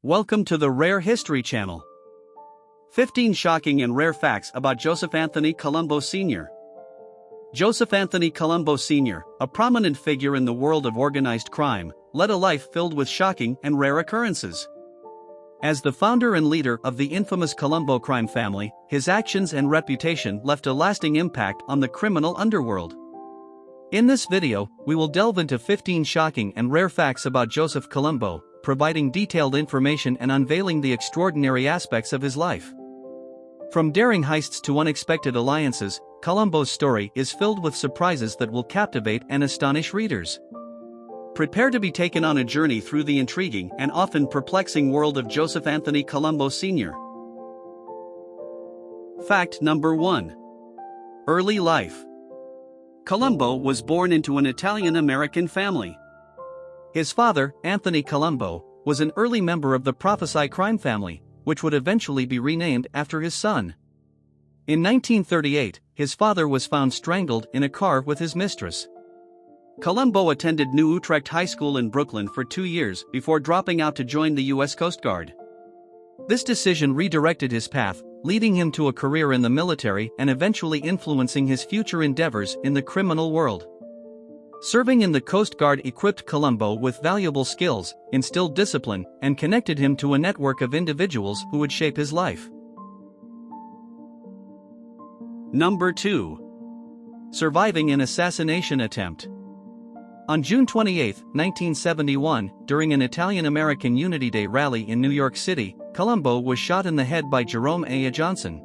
Welcome to the Rare History Channel. 15 shocking and rare facts about Joseph Anthony Colombo Sr. Joseph Anthony Colombo Sr., a prominent figure in the world of organized crime, led a life filled with shocking and rare occurrences. As the founder and leader of the infamous Colombo crime family, his actions and reputation left a lasting impact on the criminal underworld. In this video, we will delve into 15 shocking and rare facts about Joseph Colombo, providing detailed information and unveiling the extraordinary aspects of his life. From daring heists to unexpected alliances, Colombo's story is filled with surprises that will captivate and astonish readers. Prepare to be taken on a journey through the intriguing and often perplexing world of Joseph Anthony Colombo Sr. Fact number 1. Early life. Colombo was born into an Italian-American family. His father, Anthony Colombo, was an early member of the Mafia crime family, which would eventually be renamed after his son. In 1938, his father was found strangled in a car with his mistress. Colombo attended New Utrecht High School in Brooklyn for 2 years before dropping out to join the U.S. Coast Guard. This decision redirected his path, leading him to a career in the military and eventually influencing his future endeavors in the criminal world. Serving in the Coast Guard equipped Colombo with valuable skills, instilled discipline, and connected him to a network of individuals who would shape his life. Number 2. Surviving an assassination attempt. On June 28, 1971, during an Italian-American Unity Day rally in New York City, Colombo was shot in the head by Jerome A. Johnson.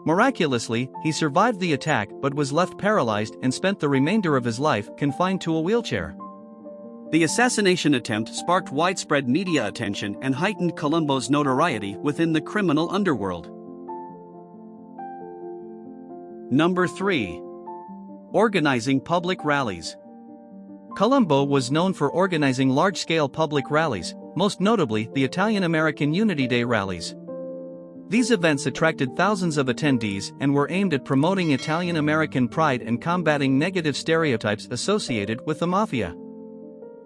Miraculously, he survived the attack but was left paralyzed and spent the remainder of his life confined to a wheelchair. The assassination attempt sparked widespread media attention and heightened Colombo's notoriety within the criminal underworld. Number 3. Organizing public rallies. Colombo was known for organizing large-scale public rallies, most notably the Italian-American Unity Day rallies. These events attracted thousands of attendees and were aimed at promoting Italian-American pride and combating negative stereotypes associated with the Mafia.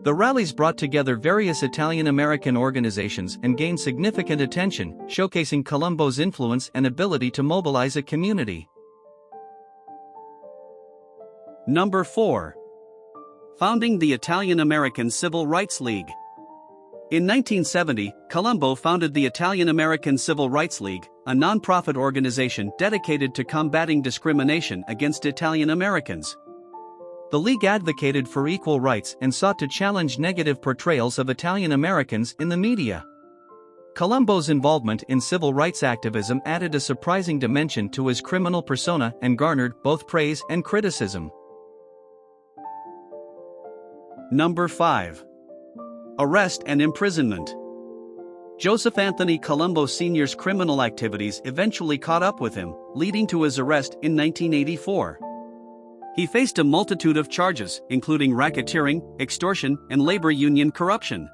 The rallies brought together various Italian-American organizations and gained significant attention, showcasing Colombo's influence and ability to mobilize a community. Number 4. Founding the Italian-American Civil Rights League. In 1970, Colombo founded the Italian-American Civil Rights League, a non-profit organization dedicated to combating discrimination against Italian Americans. The league advocated for equal rights and sought to challenge negative portrayals of Italian Americans in the media. Colombo's involvement in civil rights activism added a surprising dimension to his criminal persona and garnered both praise and criticism. Number 5. Arrest and imprisonment. Joseph Anthony Colombo Sr.'s criminal activities eventually caught up with him, leading to his arrest in 1984. He faced a multitude of charges, including racketeering, extortion, and labor union corruption.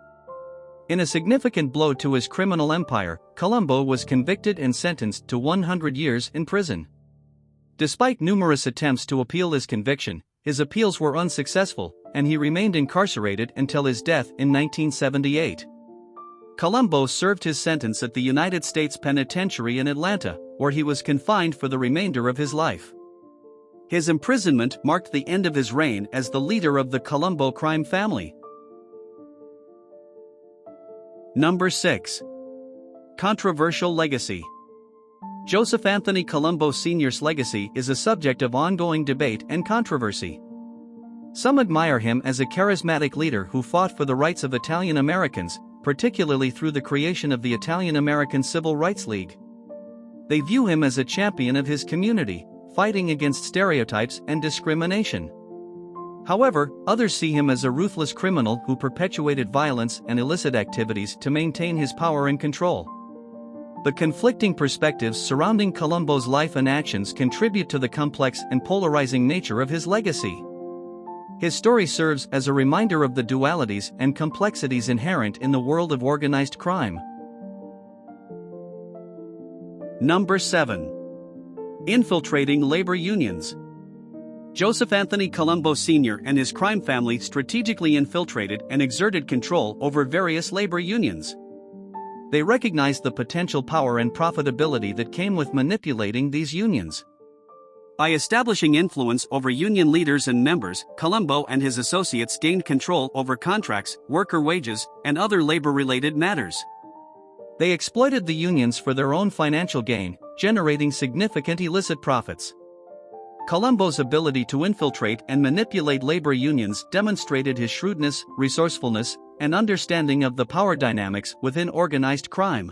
In a significant blow to his criminal empire, Colombo was convicted and sentenced to 100 years in prison. Despite numerous attempts to appeal his conviction, his appeals were unsuccessful, and he remained incarcerated until his death in 1978. Colombo served his sentence at the United States Penitentiary in Atlanta, where he was confined for the remainder of his life. His imprisonment marked the end of his reign as the leader of the Colombo crime family. Number 6. Controversial legacy. Joseph Anthony Colombo Sr.'s legacy is a subject of ongoing debate and controversy. Some admire him as a charismatic leader who fought for the rights of Italian Americans, particularly through the creation of the Italian-American Civil Rights League. They view him as a champion of his community, fighting against stereotypes and discrimination. However, others see him as a ruthless criminal who perpetuated violence and illicit activities to maintain his power and control. The conflicting perspectives surrounding Colombo's life and actions contribute to the complex and polarizing nature of his legacy. His story serves as a reminder of the dualities and complexities inherent in the world of organized crime. Number 7. Infiltrating labor unions. Joseph Anthony Colombo Sr. and his crime family strategically infiltrated and exerted control over various labor unions. They recognized the potential power and profitability that came with manipulating these unions. By establishing influence over union leaders and members, Colombo and his associates gained control over contracts, worker wages, and other labor-related matters. They exploited the unions for their own financial gain, generating significant illicit profits. Colombo's ability to infiltrate and manipulate labor unions demonstrated his shrewdness, resourcefulness, and understanding of the power dynamics within organized crime.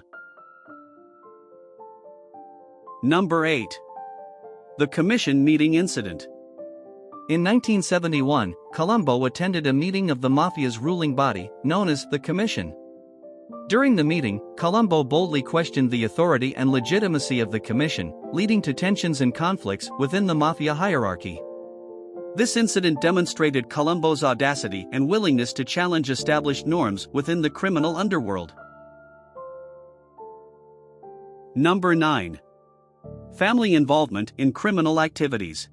Number 8. The Commission Meeting Incident. In 1971, Colombo attended a meeting of the Mafia's ruling body, known as the Commission. During the meeting, Colombo boldly questioned the authority and legitimacy of the Commission, leading to tensions and conflicts within the Mafia hierarchy. This incident demonstrated Colombo's audacity and willingness to challenge established norms within the criminal underworld. Number 9. Family involvement in criminal activities.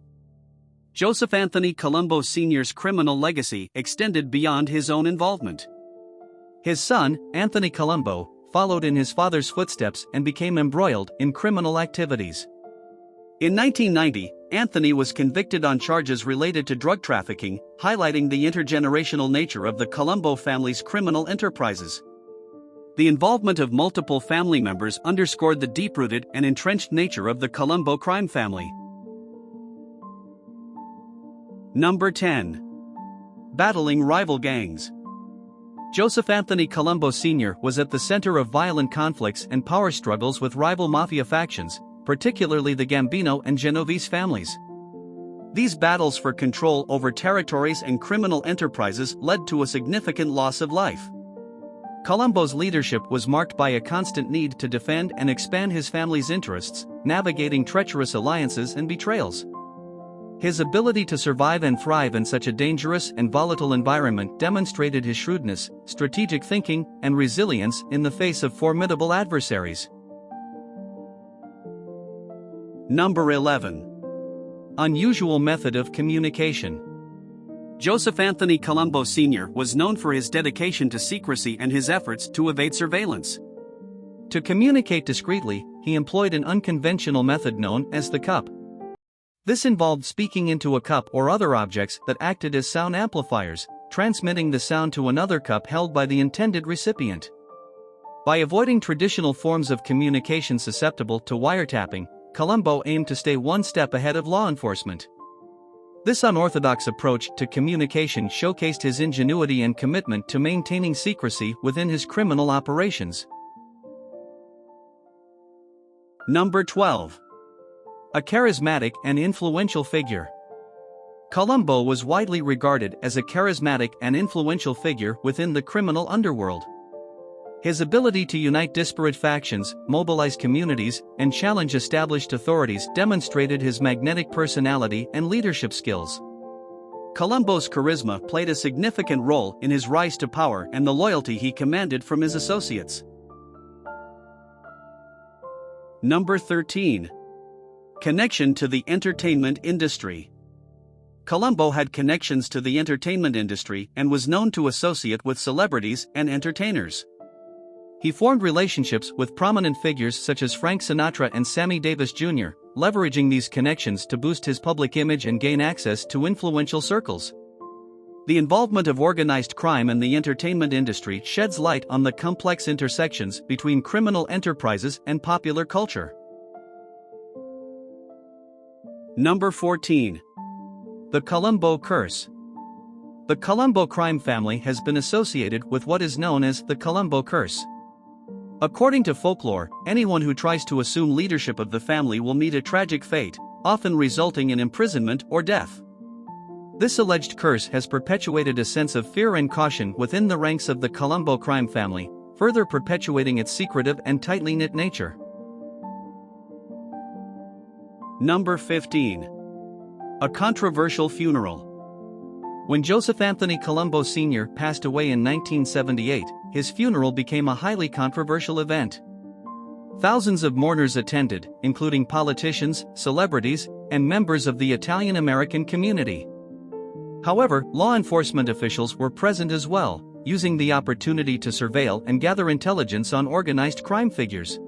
Joseph Anthony Colombo Sr.'s criminal legacy extended beyond his own involvement. His son, Anthony Colombo, followed in his father's footsteps and became embroiled in criminal activities. In 1990, Anthony was convicted on charges related to drug trafficking, highlighting the intergenerational nature of the Colombo family's criminal enterprises. The involvement of multiple family members underscored the deep-rooted and entrenched nature of the Colombo crime family. Number 10. Battling rival gangs. Joseph Anthony Colombo Sr. was at the center of violent conflicts and power struggles with rival mafia factions, particularly the Gambino and Genovese families. These battles for control over territories and criminal enterprises led to a significant loss of life. Colombo's leadership was marked by a constant need to defend and expand his family's interests, navigating treacherous alliances and betrayals. His ability to survive and thrive in such a dangerous and volatile environment demonstrated his shrewdness, strategic thinking, and resilience in the face of formidable adversaries. Number 11. Unusual method of communication. Joseph Anthony Colombo Sr. was known for his dedication to secrecy and his efforts to evade surveillance. To communicate discreetly, he employed an unconventional method known as the cup. This involved speaking into a cup or other objects that acted as sound amplifiers, transmitting the sound to another cup held by the intended recipient. By avoiding traditional forms of communication susceptible to wiretapping, Colombo aimed to stay one step ahead of law enforcement. This unorthodox approach to communication showcased his ingenuity and commitment to maintaining secrecy within his criminal operations. Number 12. A charismatic and influential figure. Colombo was widely regarded as a charismatic and influential figure within the criminal underworld. His ability to unite disparate factions, mobilize communities, and challenge established authorities demonstrated his magnetic personality and leadership skills. Colombo's charisma played a significant role in his rise to power and the loyalty he commanded from his associates. Number 13. Connection to the entertainment industry. Colombo had connections to the entertainment industry and was known to associate with celebrities and entertainers. He formed relationships with prominent figures such as Frank Sinatra and Sammy Davis Jr., leveraging these connections to boost his public image and gain access to influential circles. The involvement of organized crime and the entertainment industry sheds light on the complex intersections between criminal enterprises and popular culture. Number 14. The Colombo Curse. The Colombo crime family has been associated with what is known as the Colombo Curse. According to folklore, anyone who tries to assume leadership of the family will meet a tragic fate, often resulting in imprisonment or death. This alleged curse has perpetuated a sense of fear and caution within the ranks of the Colombo crime family, further perpetuating its secretive and tightly knit nature. Number 15. A controversial funeral. When Joseph Anthony Colombo Sr. passed away in 1978, his funeral became a highly controversial event. Thousands of mourners attended, including politicians, celebrities, and members of the Italian-American community. However, law enforcement officials were present as well, using the opportunity to surveil and gather intelligence on organized crime figures.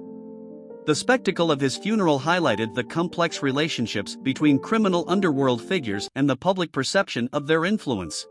The spectacle of his funeral highlighted the complex relationships between criminal underworld figures and the public perception of their influence.